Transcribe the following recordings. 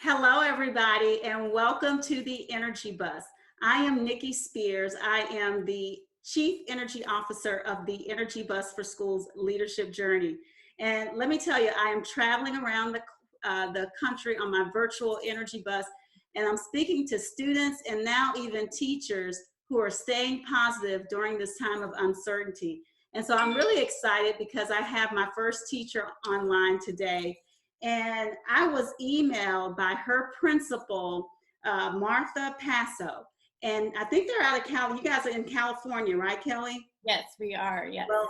Hello, everybody, and welcome to the Energy Bus. I am Nikki Spears. I am the Chief Energy Officer of the Energy Bus for Schools Leadership Journey. And let me tell you, I am traveling around the country on my virtual energy bus, and I'm speaking to students and now even teachers who are staying positive during this time of uncertainty. And so I'm really excited because I have my first teacher online today. And I was emailed by her principal, Martha Passo. And I think they're out of Cali. You guys are in California, right, Kelly? Yes, we are. Yes. Well,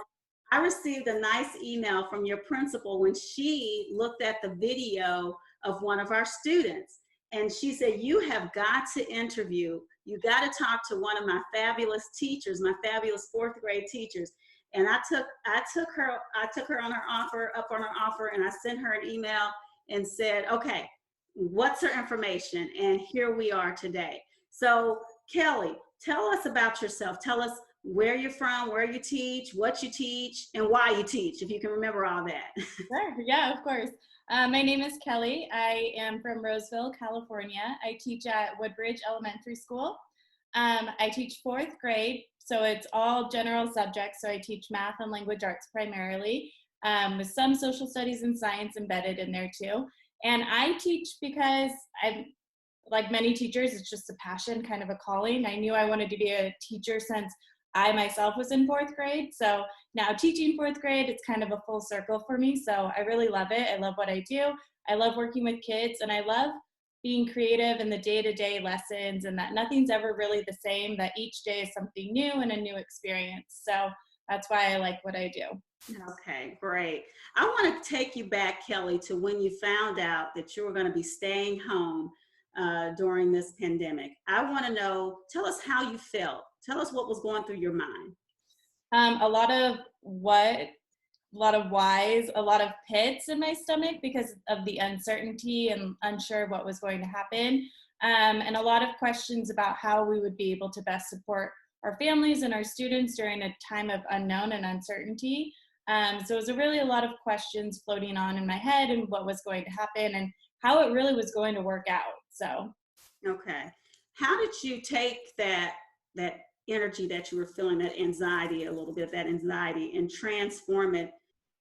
I received a nice email from your principal when she looked at the video of one of our students. And she said, you have got to interview, you got to talk to one of my fabulous teachers, my fabulous fourth grade teachers. And I took her on her offer, up on her offer, and I sent her an email and said, okay, what's her information? And here we are today. So Kelly, tell us about yourself. Tell us where you're from, where you teach, what you teach, and why you teach, if you can remember all that. Sure. Yeah, of course. My name is Kelly. I am from Roseville, California. I teach at Woodbridge Elementary School. I teach fourth grade, so it's all general subjects. So I teach math and language arts primarily, with some social studies and science embedded in there too. And I teach because I'm like many teachers, it's just a passion, kind of a calling. I knew I wanted to be a teacher since I myself was in fourth grade. So now teaching fourth grade, it's kind of a full circle for me. So I really love it. I love what I do. I love working with kids, and I love being creative in the day-to-day lessons, and that nothing's ever really the same, that each day is something new and a new experience. So that's why I like what I do. Okay, great. I want to take you back, Kelly, to when you found out that you were going to be staying home during this pandemic. I want to know, tell us how you felt. Tell us what was going through your mind. A lot of whys, a lot of pits in my stomach because of the uncertainty and unsure what was going to happen. And a lot of questions about how we would be able to best support our families and our students during a time of unknown and uncertainty. So it was really a lot of questions floating on in my head and what was going to happen and how it really was going to work out. So. Okay. How did you take that energy that you were feeling, that anxiety, a little bit of that anxiety, and transform it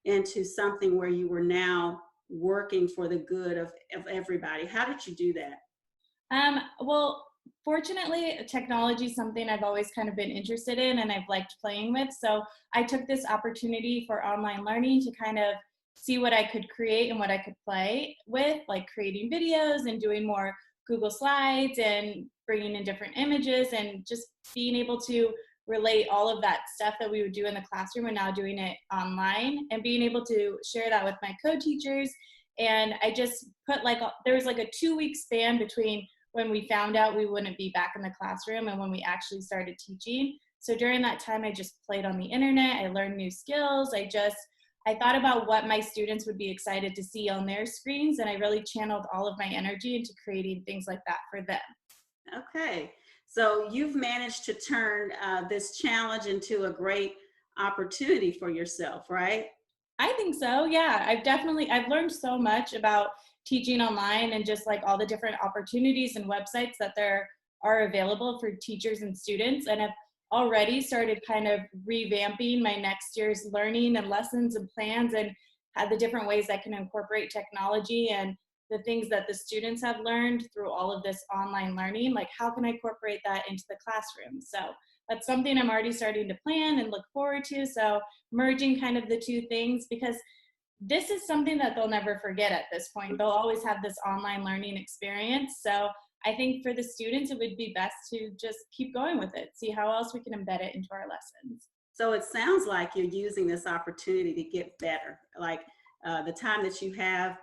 into something where you were now working for the good of everybody? How did you do that? Well, fortunately, technology is something I've always kind of been interested in and I've liked playing with. So I took this opportunity for online learning to kind of see what I could create and what I could play with, like creating videos and doing more Google Slides and bringing in different images and just being able to relate all of that stuff that we would do in the classroom and now doing it online and being able to share that with my co-teachers. And I just put there was like a 2-week span between when we found out we wouldn't be back in the classroom and when we actually started teaching. So during that time, I just played on the internet. I learned new skills. I thought about what my students would be excited to see on their screens, and I really channeled all of my energy into creating things like that for them. Okay, so you've managed to turn this challenge into a great opportunity for yourself, right? I think so. Yeah, I've learned so much about teaching online and just like all the different opportunities and websites that there are available for teachers and students, and have already started kind of revamping my next year's learning and lessons and plans, and had the different ways I can incorporate technology and the things that the students have learned through all of this online learning. Like, how can I incorporate that into the classroom? So that's something I'm already starting to plan and look forward to. So merging kind of the two things, because this is something that they'll never forget at this point. They'll always have this online learning experience. So I think for the students, it would be best to just keep going with it, see how else we can embed it into our lessons. So it sounds like you're using this opportunity to get better, like the time that you have,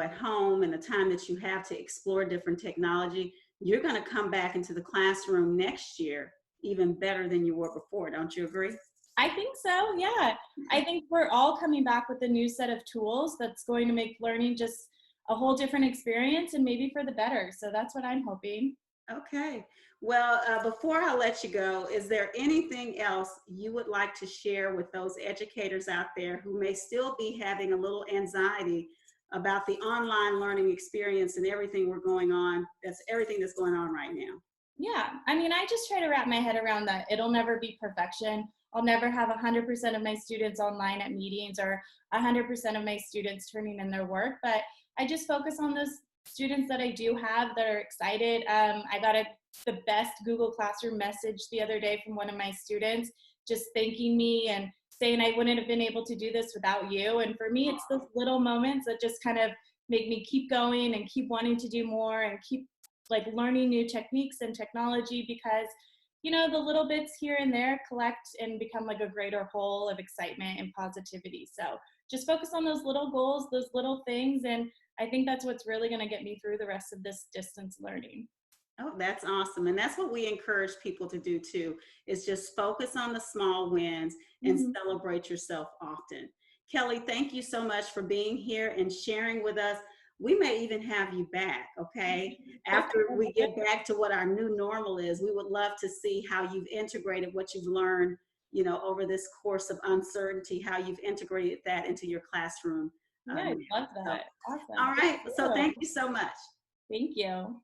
at home, and the time that you have to explore different technology. You're going to come back into the classroom next year even better than you were before. Don't you agree? I think so, yeah. I think we're all coming back with a new set of tools that's going to make learning just a whole different experience and maybe for the better. So that's what I'm hoping. Okay. Well, before I let you go, is there anything else you would like to share with those educators out there who may still be having a little anxiety about the online learning experience and everything everything that's going on right now. Yeah, I mean, I just try to wrap my head around that it'll never be perfection. I'll never have 100% of my students online at meetings or 100% of my students turning in their work, but I just focus on those students that I do have that are excited. I got the best Google Classroom message the other day from one of my students, just thanking me and saying I wouldn't have been able to do this without you. And for me, it's those little moments that just kind of make me keep going and keep wanting to do more and keep like learning new techniques and technology, because the little bits here and there collect and become like a greater whole of excitement and positivity. So just focus on those little goals, those little things, and I think that's what's really going to get me through the rest of this distance learning. Oh, that's awesome. And that's what we encourage people to do too, is just focus on the small wins and Mhm. celebrate yourself often. Kelly, thank you so much for being here and sharing with us. We may even have you back, okay? After we get back to what our new normal is, we would love to see how you've integrated what you've learned, over this course of uncertainty, how you've integrated that into your classroom Yeah, I now. love So, that. Awesome. all Thank right. So you. thank you so much. Thank you.